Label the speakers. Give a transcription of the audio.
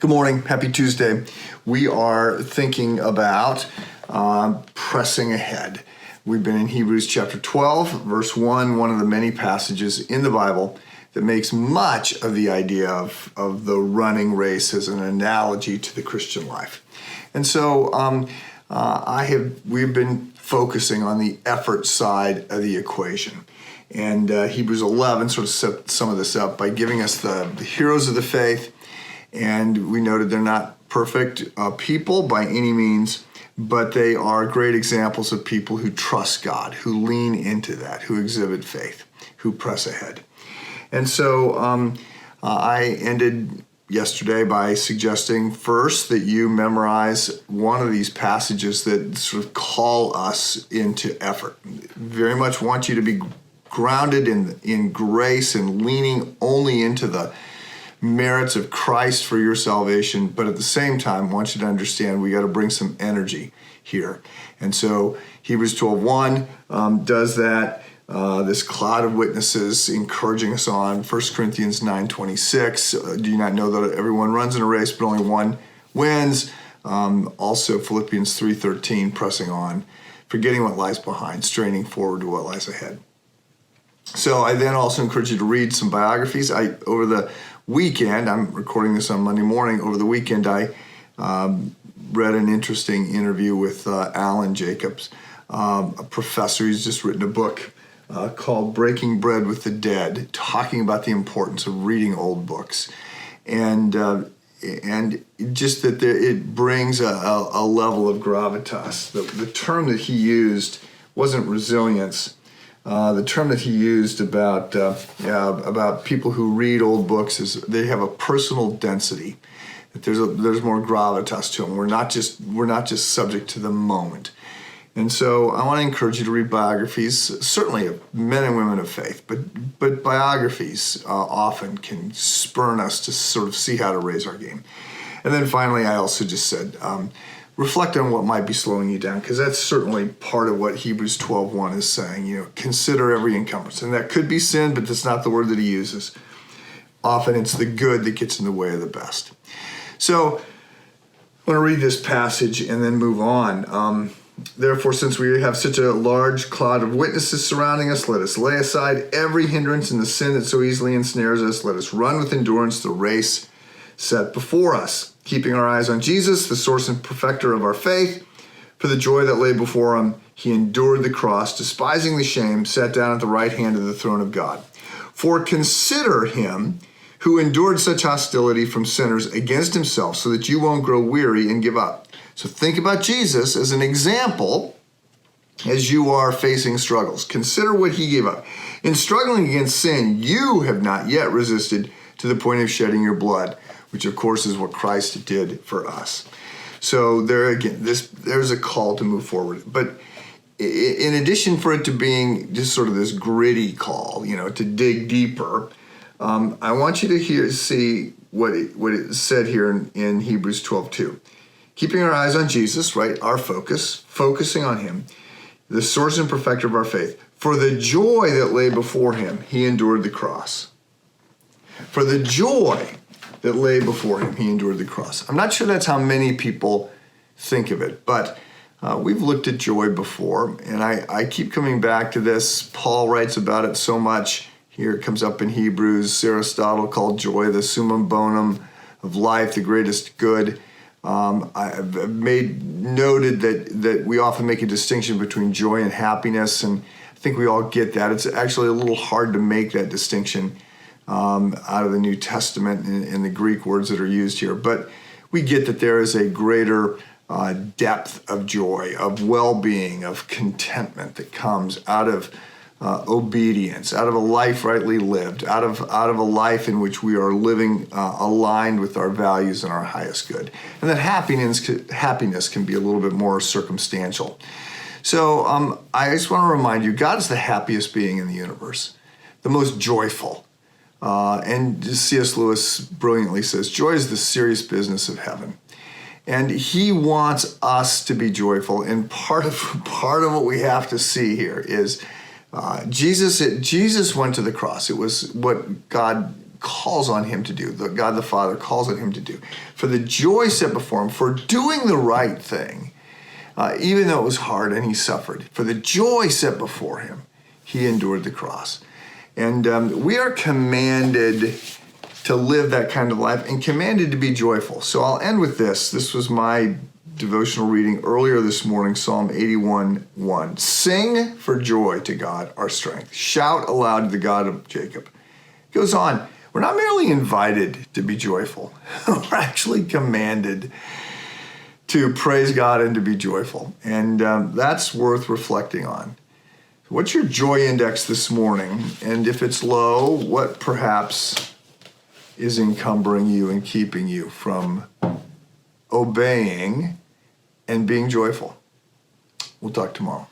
Speaker 1: Good morning. Happy Tuesday. We are thinking about pressing ahead. We've been in Hebrews chapter 12, verse 1, one of the many passages in the Bible that makes much of the idea of the running race as an analogy to the Christian life. And so we've been focusing on the effort side of the equation. And Hebrews 11 sort of set some of this up by giving us the heroes of the faith. And we noted they're not perfect people by any means, but they are great examples of people who trust God, who lean into that, who exhibit faith, who press ahead. And so I ended yesterday by suggesting first that you memorize one of these passages that sort of call us into effort. Very much want you to be grounded in grace and leaning only into the merits of Christ for your salvation, but at the same time, want you to understand we got to bring some energy here. And so Hebrews 12:1 does that. This cloud of witnesses encouraging us on. 1 Corinthians 9:26, do you not know that everyone runs in a race, but only one wins? Also Philippians 3:13, pressing on, forgetting what lies behind, straining forward to what lies ahead. So I then also encourage you to read some biographies. Over the weekend, I'm recording this on Monday morning, over the weekend I read an interesting interview with Alan Jacobs, a professor. He's just written a book called Breaking Bread with the Dead, talking about the importance of reading old books. And just that it brings a level of gravitas. The term that he used wasn't resilience. The term that he used about people who read old books is they have a personal density. That there's more gravitas to them. We're not just subject to the moment. And so I want to encourage you to read biographies, certainly of men and women of faith, but biographies often can spurn us to sort of see how to raise our game. And then finally, I also just said, reflect on what might be slowing you down, because that's certainly part of what Hebrews 12:1 is saying. Consider every encumbrance. And that could be sin, but that's not the word that he uses. Often it's the good that gets in the way of the best. So I want to read this passage and then move on. Therefore, since we have such a large cloud of witnesses surrounding us, let us lay aside every hindrance and the sin that so easily ensnares us. Let us run with endurance the race set before us, keeping our eyes on Jesus, the source and perfecter of our faith. For the joy that lay before him, he endured the cross, despising the shame, sat down at the right hand of the throne of God. For consider him who endured such hostility from sinners against himself, so that you won't grow weary and give up. So think about Jesus as an example as you are facing struggles. Consider what he gave up. In struggling against sin, you have not yet resisted to the point of shedding your blood, which of course is what Christ did for us. So there again, there's a call to move forward. But in addition for it to being just sort of this gritty call, to dig deeper, I want you to see what it said here in Hebrews 12:2. Keeping our eyes on Jesus, right? Our focusing on him, the source and perfecter of our faith. For the joy that lay before him, he endured the cross. For the joy that lay before him, he endured the cross. I'm not sure that's how many people think of it, but we've looked at joy before, and I keep coming back to this. Paul writes about it so much. Here it comes up in Hebrews. Aristotle called joy the summum bonum of life, the greatest good. I've noted that we often make a distinction between joy and happiness, and I think we all get that. It's actually a little hard to make that distinction out of the New Testament and the Greek words that are used here. But we get that there is a greater depth of joy, of well-being, of contentment that comes out of obedience, out of a life rightly lived, out of a life in which we are living aligned with our values and our highest good. And that happiness can be a little bit more circumstantial. So I just want to remind you, God is the happiest being in the universe, the most joyful. And C.S. Lewis brilliantly says, joy is the serious business of heaven. And he wants us to be joyful. And part of what we have to see here is Jesus went to the cross. It was what God calls on him to do, that God the Father calls on him to do. For the joy set before him, for doing the right thing, even though it was hard and he suffered, for the joy set before him, he endured the cross. And we are commanded to live that kind of life and commanded to be joyful. So I'll end with this. This was my devotional reading earlier this morning, Psalm 81:1. Sing for joy to God, our strength. Shout aloud to the God of Jacob. It goes on. We're not merely invited to be joyful. We're actually commanded to praise God and to be joyful. And that's worth reflecting on. What's your joy index this morning? And if it's low, what perhaps is encumbering you and keeping you from obeying and being joyful? We'll talk tomorrow.